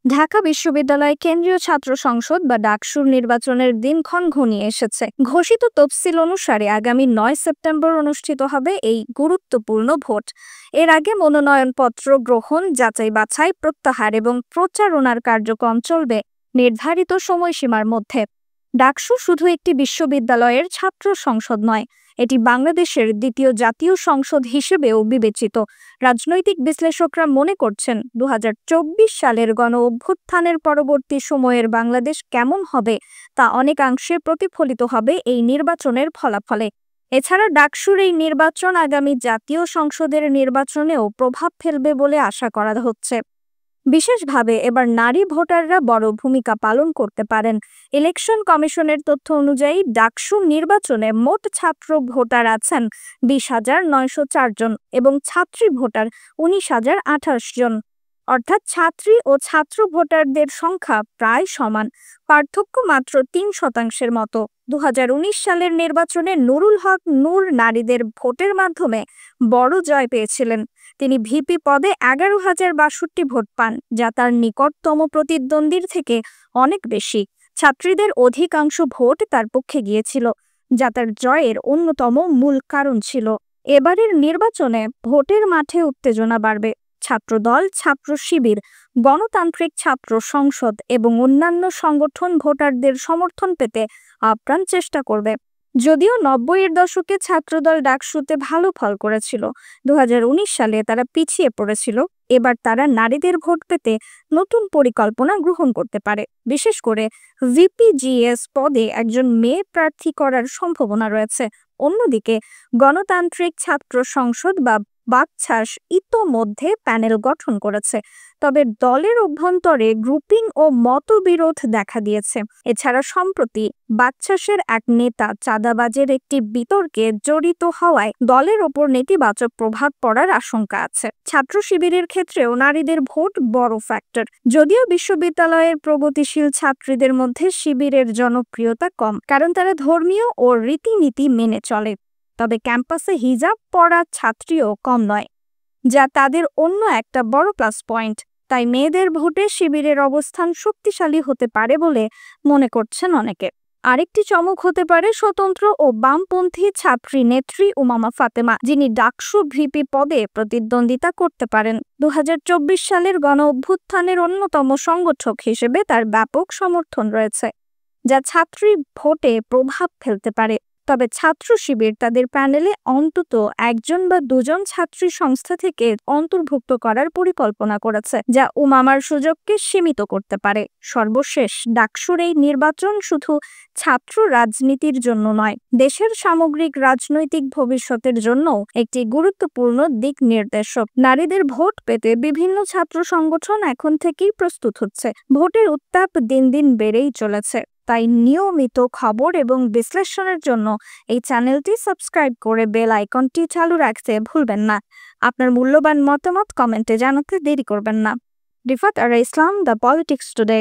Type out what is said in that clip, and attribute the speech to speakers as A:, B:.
A: ঢাকা বিশ্ববিদ্যালয় কেন্দ্রীয় ছাত্র সংসদ বা ডাকসুর নির্বাচনের দিনক্ষণ ঘনিয়ে এসেছে। ঘোষিত তফসিল অনুসারে আগামী ৯ সেপ্টেম্বর অনুষ্ঠিত হবে এই গুরুত্বপূর্ণ ভোট। এর আগে মনোনয়নপত্র গ্রহণ, যাচাই বাছাই, প্রত্যাহার এবং প্রচারণার কার্যক্রম চলবে নির্ধারিত সময়সীমার মধ্যে। ডাকসু শুধু একটি বিশ্ববিদ্যালয়ের ছাত্র সংসদ নয়, এটি বাংলাদেশের দ্বিতীয় জাতীয় সংসদ হিসেবেও বিবেচিত। রাজনৈতিক বিশ্লেষকরা মনে করছেন ২০২৪ সালের গণ-অভ্যুত্থানের পরবর্তী সময়ের বাংলাদেশ কেমন হবে তা অনেকাংশে প্রতিফলিত হবে এই নির্বাচনের ফলাফলে। এছাড়া ডাকসুর এই নির্বাচন আগামী জাতীয় সংসদের নির্বাচনেও প্রভাব ফেলবে বলে আশা করা হচ্ছে। বিশেষভাবে এবার নারী ভোটাররা বড় ভূমিকা পালন করতে পারেন। ইলেকশন কমিশনের তথ্য অনুযায়ী ডাকসু নির্বাচনে মোট ছাত্র ভোটার আছেন ২০,৯০৪ জন এবং ছাত্রী ভোটার ১৯,০২৮ জন। অর্থাৎ ছাত্রী ও ছাত্র ভোটারদের সংখ্যা প্রায় সমান, পার্থক্য মাত্র ৩% মতো। ২০১৯ সালের নির্বাচনে নুরুল হক নূর নারীদের ভোটের মাধ্যমে বড় জয় পেয়েছিলেন। তিনি ভিপি পদে ১১,০৬২ ভোট পান, যা তার নিকটতম প্রতিদ্বন্দ্বীর থেকে অনেক বেশি। ছাত্রীদের অধিকাংশ ভোট তার পক্ষে গিয়েছিল, যা তার জয়ের অন্যতম মূল কারণ ছিল। এবারের নির্বাচনে ভোটের মাঠে উত্তেজনা বাড়বে। ছাত্রদল, ছাত্র শিবির, গণতান্ত্রিক ছাত্র সংসদ এবং অন্যান্য সংগঠন ভোটারদের সমর্থন পেতে আপ্রাণ চেষ্টা করবে। যদিও ৯০-এর দশকে ছাত্রদল ডাকসুতে ভালো ফল করেছিল, ২০১৯ সালে তারা পিছিয়ে পড়েছিল। এবার তারা নারীদের ভোট পেতে নতুন পরিকল্পনা গ্রহণ করতে পারে। বিশেষ করে ভিপিজিএস পদে একজন মেয়ে প্রার্থী করার সম্ভাবনা রয়েছে। অন্যদিকে গণতান্ত্রিক ছাত্র সংসদ বা বাকছাস ইতোমধ্যে প্যানেল গঠন করেছে, তবে দলের অভ্যন্তরে গ্রুপিং ও মতবিরোধ দেখা দিয়েছে। এছাড়া সম্প্রতি বাকছাসের এক নেতা চাঁদাবাজের একটি বিতর্কে জড়িত হওয়ায় দলের ওপর নেতিবাচক প্রভাব পড়ার আশঙ্কা আছে। ছাত্র শিবিরের ক্ষেত্রেও নারীদের ভোট বড় ফ্যাক্টর। যদিও বিশ্ববিদ্যালয়ের প্রগতিশীল ছাত্রীদের মধ্যে শিবিরের জনপ্রিয়তা কম, কারণ তারা ধর্মীয় ও রীতিনীতি মেনে চলে। তবে ক্যাম্পাসে হিজাব পরা ছাত্রীও কম নয়, যা তাদের অন্য একটা বড় প্লাস পয়েন্ট। তাই মেয়েদের ভোটে শিবিরের অবস্থান শক্তিশালী হতে পারে বলে মনে করছেন অনেকে। আরেকটি চমক হতে পারে স্বতন্ত্র ও বামপন্থী ছাত্রী নেত্রী উমামা ফাতেমা, যিনি ডাকসু ভিপি পদে প্রতিদ্বন্দ্বিতা করতে পারেন। ২০২৪ সালের গণ-অভ্যুত্থানের অন্যতম সংগঠক হিসেবে তার ব্যাপক সমর্থন রয়েছে, যা ছাত্রী ভোটে প্রভাব ফেলতে পারে। তবে ছাত্র শিবির তাদের প্যানেলে অন্তত একজন বা দুজন ছাত্রী সংস্থা থেকে অন্তর্ভুক্ত করার পরিকল্পনা করেছে, যা উমামার সুযোগকে সীমিত করতে পারে। সর্বশেষ, ডাকসুর এই নির্বাচন শুধু ছাত্র রাজনীতির জন্য নয়, দেশের সামগ্রিক রাজনৈতিক ভবিষ্যতের জন্য একটি গুরুত্বপূর্ণ দিক নির্দেশক। নারীদের ভোট পেতে বিভিন্ন ছাত্র সংগঠন এখন থেকেই প্রস্তুত হচ্ছে। ভোটের উত্তাপ দিন দিন বেড়েই চলেছে। তাই নিয়মিত খবর এবং বিশ্লেষণের জন্য এই চ্যানেলটি সাবস্ক্রাইব করে বেল আইকনটি চালু রাখতে ভুলবেন না। আপনার মূল্যবান মতামত কমেন্টে জানাতে দেরি করবেন না। রিফাত আরা ইসলাম, দ্য পলিটিক্স টুডে।